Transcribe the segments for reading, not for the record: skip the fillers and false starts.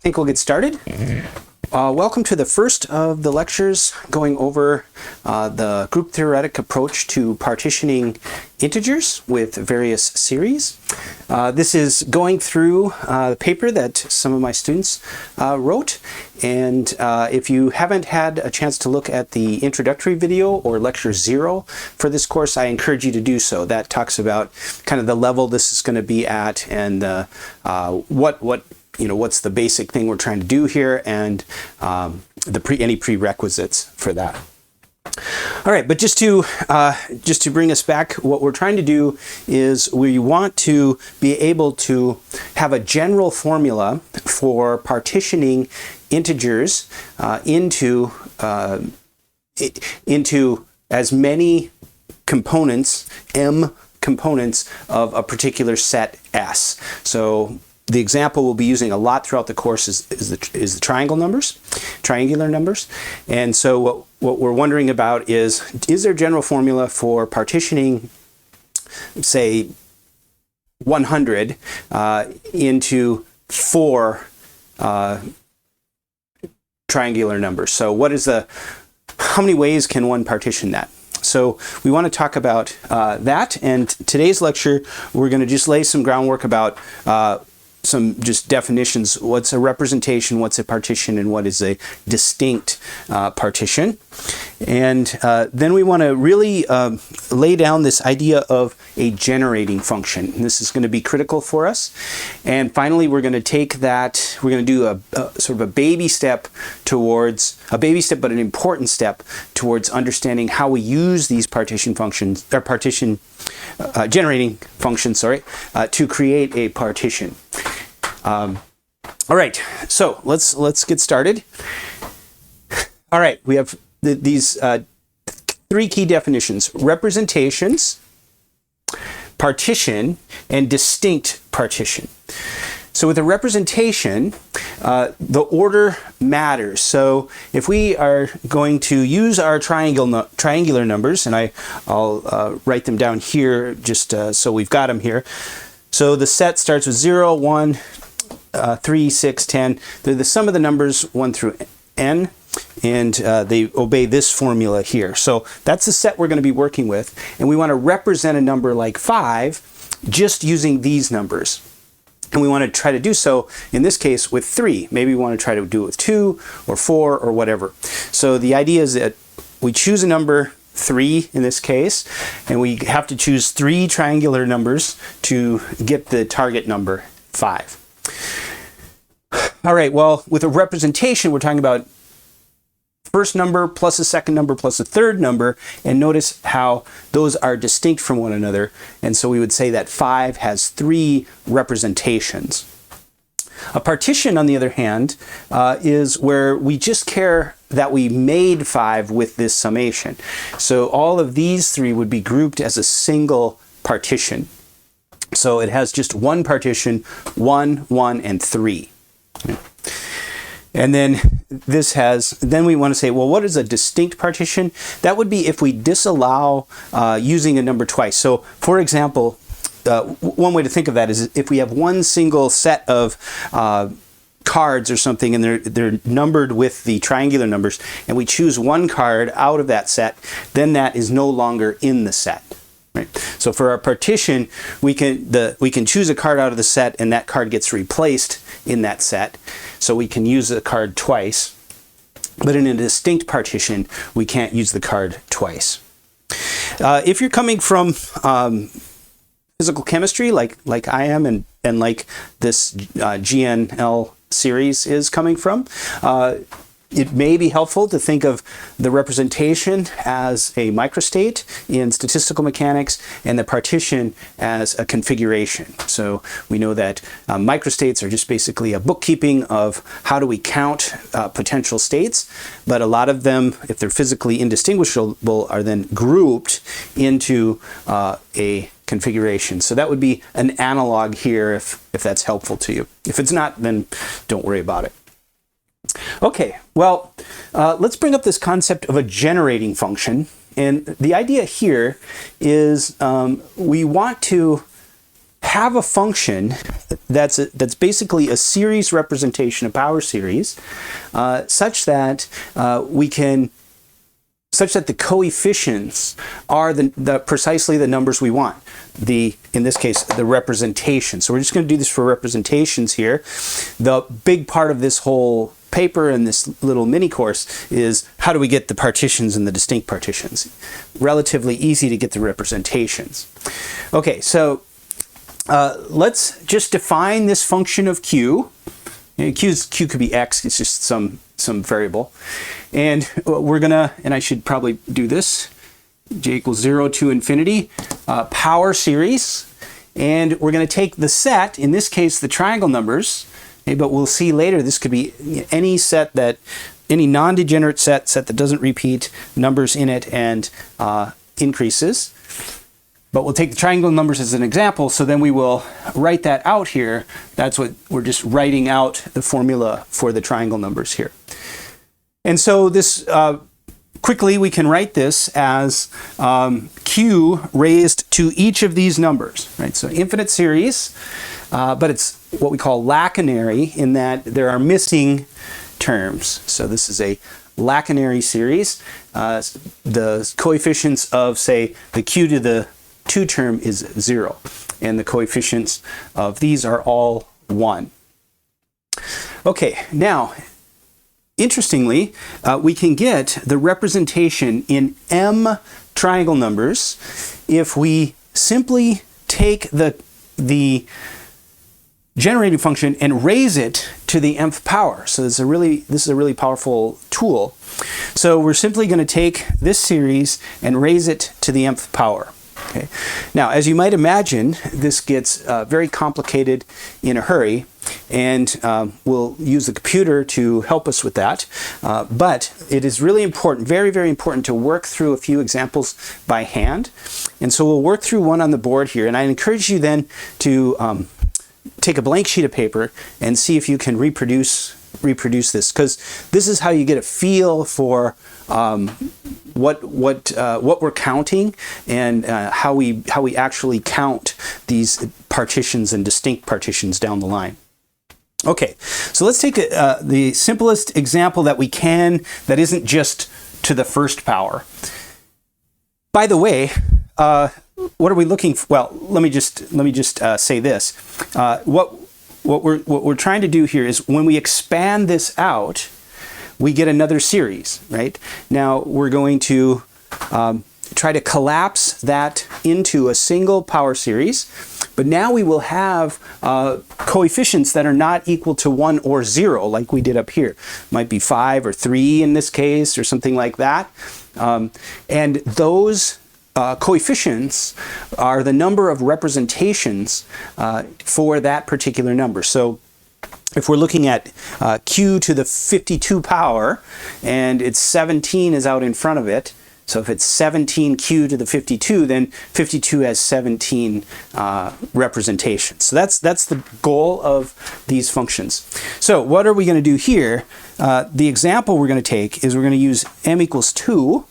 think we'll get started. Welcome to the first of the lectures going over the group theoretic approach to partitioning integers with various series. This is going through the paper that some of my students wrote, and if you haven't had a chance to look at the introductory video or lecture 0 for this course, I encourage you to do so. That talks about kind of the level this is going to be at and what's the basic thing we're trying to do here, and any prerequisites for that. All right, but just to bring us back, what we're trying to do is we want to be able to have a general formula for partitioning integers into as many components, m components of a particular set S. So the example we'll be using a lot throughout the course is the triangular numbers. And so what we're wondering about is there a general formula for partitioning, say, 100 into 4 triangular numbers? So how many ways can one partition that? So we want to talk about that, and today's lecture we're going to just lay some groundwork about some just definitions. What's a representation, what's a partition, and what is a distinct partition. And then we want to really lay down this idea of a generating function. And this is going to be critical for us. And finally, we're going to take that, we're going to do a sort of a baby step towards, but an important step towards understanding how we use these generating functions, to create a partition. All right, so let's get started. All right, we have these 3 key definitions: representations, partition, and distinct partition. So with a representation, the order matters. So if we are going to use our triangular numbers, and I'll write them down here just so we've got them here. So the set starts with 0, 1, 3, 6, 10. They're the sum of the numbers 1 through n, and they obey this formula here. So that's the set we're going to be working with, and we want to represent a number like 5 just using these numbers. And we want to try to do so, in this case, with 3. Maybe we want to try to do it with 2 or 4 or whatever. So the idea is that we choose a number 3 in this case, and we have to choose 3 triangular numbers to get the target number 5. All right, well, with a representation, we're talking about first number plus a second number plus a third number, and notice how those are distinct from one another. And so we would say that 5 has 3 representations. A partition, on the other hand, is where we just care that we made 5 with this summation. So all of these 3 would be grouped as a single partition. So it has just one partition, 1, 1, and 3. And then then we want to say, well, what is a distinct partition? That would be if we disallow using a number twice. So for example, one way to think of that is if we have one single set of cards or something, and they're numbered with the triangular numbers, and we choose one card out of that set, then that is no longer in the set. Right. So for our partition, we can choose a card out of the set, and that card gets replaced in that set. So we can use a card twice. But in a distinct partition, we can't use the card twice. If you're coming from physical chemistry, like I am, and like this GNL series is coming from, it may be helpful to think of the representation as a microstate in statistical mechanics and the partition as a configuration. So we know that microstates are just basically a bookkeeping of how do we count potential states, but a lot of them, if they're physically indistinguishable, are then grouped into a configuration. So that would be an analog here if that's helpful to you. If it's not, then don't worry about it. Okay, well, let's bring up this concept of a generating function. And the idea here is we want to have a function that's basically a series representation, a power series, such that the coefficients are precisely the numbers we want. In this case, the representation. So we're just going to do this for representations here. The big part of this whole paper and this little mini course is how do we get the partitions and the distinct partitions. Relatively easy to get the representations. Okay, so let's just define this function of q. Q could be x, it's just some variable. And we're gonna, and I should probably do this, j equals 0 to infinity, power series. And we're gonna take the set, in this case the triangle numbers, okay, but we'll see later this could be any set that, any non-degenerate set that doesn't repeat numbers in it and increases. But we'll take the triangle numbers as an example, so then we will write that out here. That's what we're just writing out the formula for the triangle numbers here. And so this, quickly we can write this as q raised to each of these numbers, right? So infinite series, but it's what we call lacunary in that there are missing terms. So this is a lacunary series. The coefficients of, say, the q to the 2 term is 0, and the coefficients of these are all 1. Okay, now, interestingly, we can get the representation in m triangle numbers if we simply take the generating function and raise it to the nth power. So this is a really powerful tool. So we're simply going to take this series and raise it to the nth power. Okay. Now, as you might imagine, this gets very complicated in a hurry, and we'll use the computer to help us with that. But it is really important, very, very important to work through a few examples by hand. And so we'll work through one on the board here, and I encourage you then to take a blank sheet of paper and see if you can reproduce this, because this is how you get a feel for what we're counting and how we actually count these partitions and distinct partitions down the line. Okay, so let's take the simplest example that we can that isn't just to the first power. By the way, what are we looking for? Well, let me just say this. What we're trying to do here is when we expand this out, we get another series, right? Now we're going to try to collapse that into a single power series, but now we will have coefficients that are not equal to 1 or 0 like we did up here. Might be 5 or 3 in this case or something like that. And those coefficients are the number of representations for that particular number. So if we're looking at q to the 52 power and it's 17 is out in front of it, so if it's 17q to the 52, then 52 has 17 representations. So that's the goal of these functions. So what are we going to do here? The example we're going to take is we're going to use m equals 2,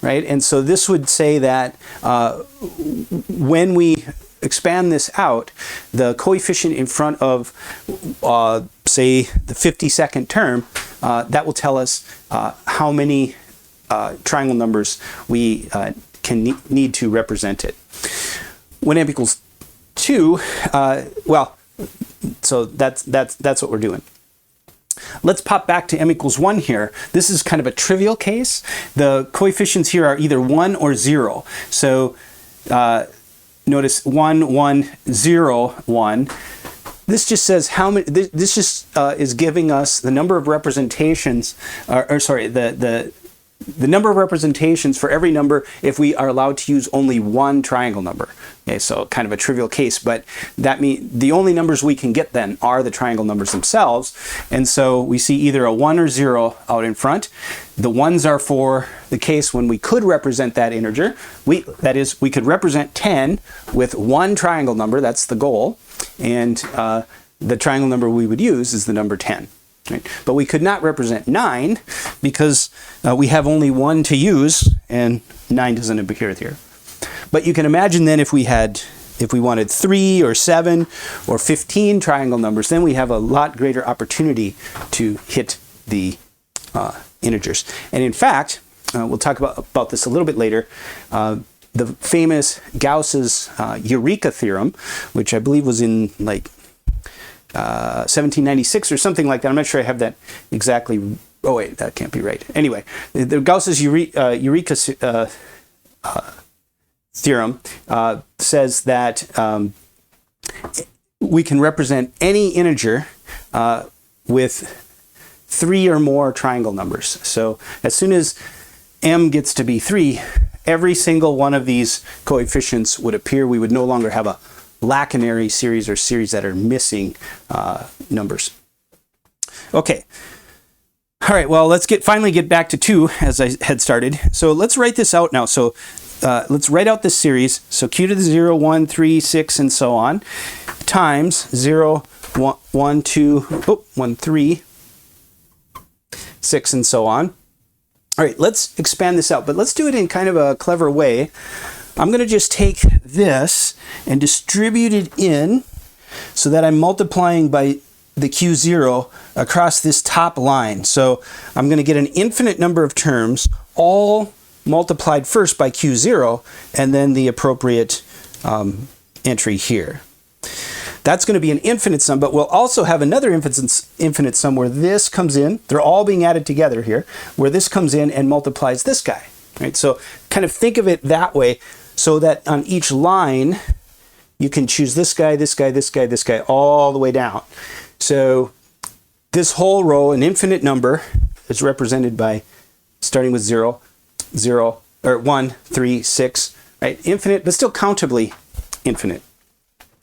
right? And so this would say that when we expand this out, the coefficient in front of, say, the 52nd term, that will tell us how many triangle numbers we can need to represent it. When m equals 2, well, so that's what we're doing. Let's pop back to m equals 1 here. This is kind of a trivial case. The coefficients here are either 1 or 0. So notice 1, 1, 0, 1. This just says how many. This just is giving us the number of representations, or sorry, the number of representations for every number if we are allowed to use only one triangle number. Okay, so kind of a trivial case, but that means the only numbers we can get then are the triangle numbers themselves. And so we see either a 1 or 0 out in front. The 1s are for the case when we could represent that integer. That is, we could represent 10 with one triangle number, that's the goal, and the triangle number we would use is the number 10. Right? But we could not represent 9 because we have only 1 to use, and 9 doesn't appear here. But you can imagine then if we had if we wanted 3 or 7 or 15 triangle numbers, then we have a lot greater opportunity to hit the integers. And in fact, we'll talk about this a little bit later. The famous Gauss's Eureka theorem, which I believe was in like 1796 or something like that. I'm not sure I have that exactly. Oh wait, that can't be right. Anyway, the Gauss's Eureka theorem says that we can represent any integer with 3 or more triangle numbers. So as soon as m gets to be 3, every single one of these coefficients would appear. We would no longer have a lacunary series or series that are missing numbers. Okay. All right, well, let's finally get back to 2 as I had started. So let's write this out now. So let's write out this series. So q to the 0, 1, 3, 6, and so on, times 0, 1, 2, 1, 3, 6, and so on. All right, let's expand this out, but let's do it in kind of a clever way. I'm going to just take this and distribute it in so that I'm multiplying by the Q0 across this top line. So I'm going to get an infinite number of terms, all multiplied first by Q0, and then the appropriate entry here. That's going to be an infinite sum, but we'll also have another infinite sum where this comes in. They're all being added together here, where this comes in and multiplies this guy. Right? So kind of think of it that way, so that on each line, you can choose this guy, this guy, this guy, this guy, all the way down. So this whole row, an infinite number, is represented by starting with 0, 0, or 1, 3, 6, right? Infinite, but still countably infinite.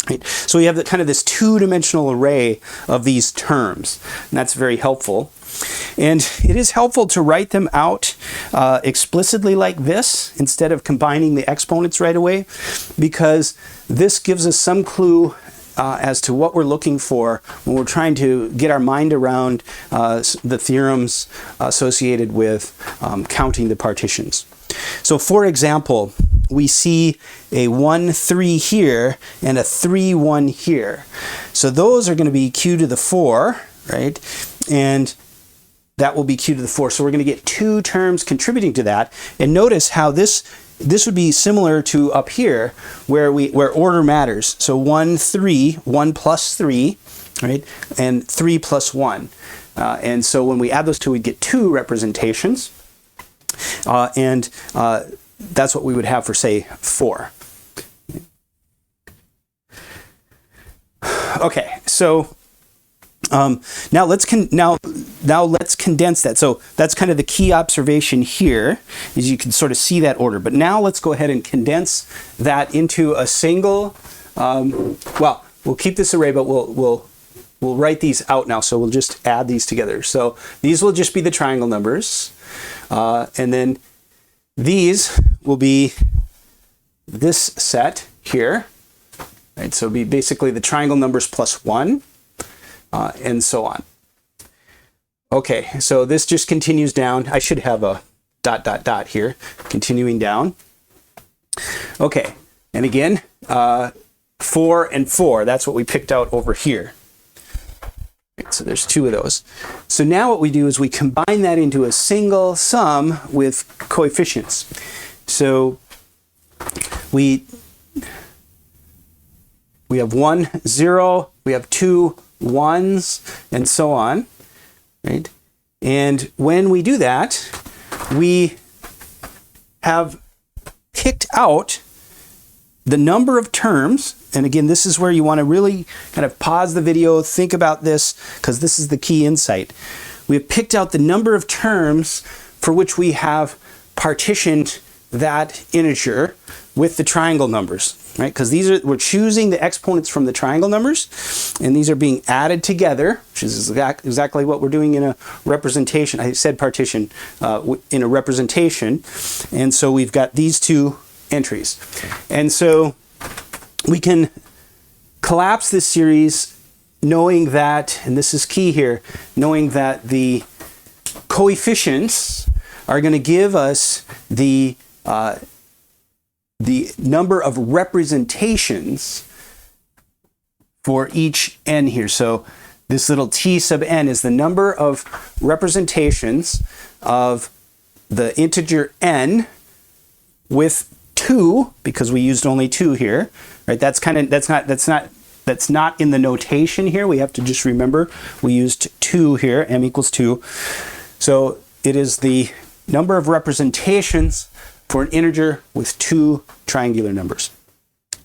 Right? So we have the, kind of this two-dimensional array of these terms, and that's very helpful. And it is helpful to write them out explicitly like this instead of combining the exponents right away, because this gives us some clue as to what we're looking for when we're trying to get our mind around the theorems associated with counting the partitions. So for example, we see a 1, 3 here and a 3, 1 here. So those are going to be q to the 4, right? And that will be q to the 4. So we're going to get 2 terms contributing to that. And notice how this would be similar to up here where order matters. So 1, 3, 1 plus 3, right? And 3 plus 1. And so when we add those two, we get 2 representations. That's what we would have for, say, 4. Okay, so now let's condense that. So that's kind of the key observation here, is you can sort of see that order. But now let's go ahead and condense that into a single. Well, we'll keep this array, but we'll write these out now. So we'll just add these together. So these will just be the triangle numbers, and then these will be this set here, right? So it'll be basically the triangle numbers plus 1, and so on. Okay, so this just continues down. I should have a ... here, continuing down. Okay, and again, 4 and 4, that's what we picked out over here. So there's 2 of those. So now what we do is we combine that into a single sum with coefficients. So we have 1, 0, we have 2 1s, and so on, right? And when we do that, we have picked out the number of terms. And again, this is where you want to really kind of pause the video, think about this, because this is the key insight. We have picked out the number of terms for which we have partitioned that integer with the triangle numbers, right? Because we're choosing the exponents from the triangle numbers, and these are being added together, which is exactly what we're doing in a representation. I said partition in a representation, and so we've got these 2 entries. And so we can collapse this series knowing that, and this is key here, knowing that the coefficients are going to give us the the number of representations for each n here. So this little t sub n is the number of representations of the integer n with 2, because we used only 2 here, right? That's not in the notation here. We have to just remember we used 2 here, m equals 2. So it is the number of representations for an integer with 2 triangular numbers.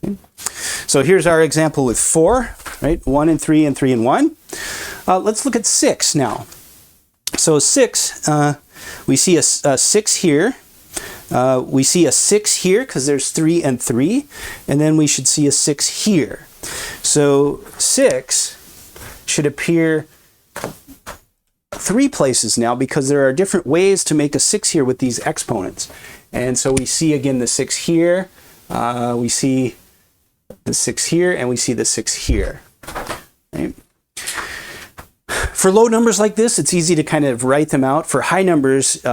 Okay. So here's our example with 4, right? 1 and 3 and 3 and 1. Let's look at 6 now. So 6, we see a 6 here. We see a 6 here because there's 3 and 3. And then we should see a 6 here. So 6 should appear 3 places now, because there are different ways to make a 6 here with these exponents. And so we see again the 6 here, we see the 6 here, and we see the 6 here. Right? For low numbers like this, it's easy to kind of write them out. For high numbers,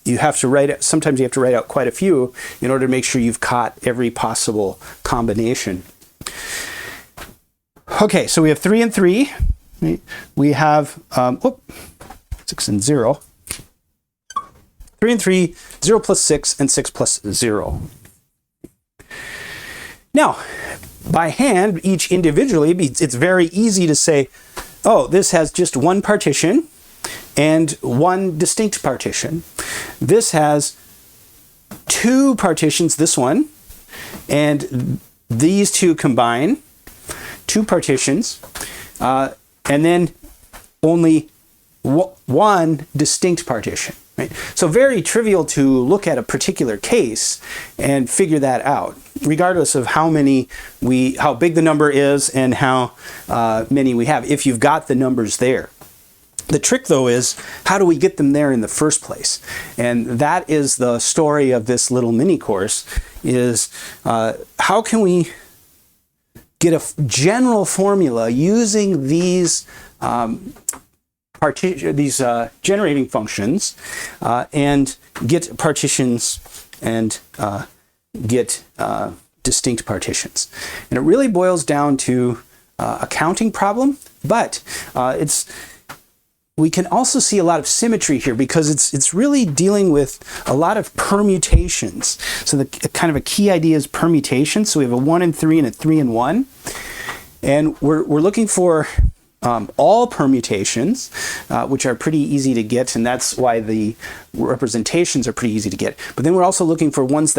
you have to write, sometimes you have to write out quite a few in order to make sure you've caught every possible combination. Okay, so we have 3 and 3. Right? We have 6 and 0. 3 and 3, 0 plus 6, and 6 plus 0. Now, by hand, each individually, it's very easy to say, oh, this has just one partition and one distinct partition. This has 2 partitions, this one, and these 2 combine, 2 partitions, and then only one distinct partition. Right? So very trivial to look at a particular case and figure that out, regardless of how big the number is and how many we have, if you've got the numbers there. The trick, though, is how do we get them there in the first place? And that is the story of this little mini course, is how can we get a general formula using these generating functions and get partitions and get distinct partitions. And it really boils down to a counting problem, but we can also see a lot of symmetry here, because it's really dealing with a lot of permutations. So the kind of a key idea is permutation. So we have a 1 and 3 and a 3 and 1. And we're looking for all permutations, which are pretty easy to get, and that's why the representations are pretty easy to get. But then we're also looking for ones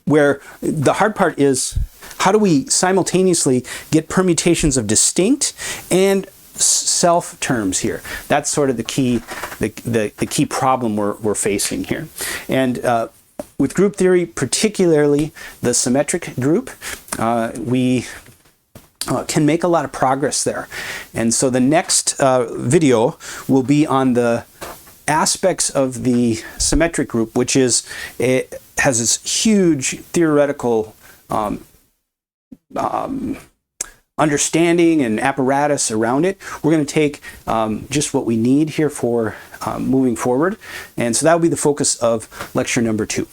where the hard part is, how do we simultaneously get permutations of distinct and self terms here? That's sort of the key problem we're facing here. And with group theory, particularly the symmetric group, we can make a lot of progress there. And so the next video will be on the aspects of the symmetric group, which has this huge theoretical understanding and apparatus around it. We're going to take just what we need here for moving forward. And so that will be the focus of lecture number 2.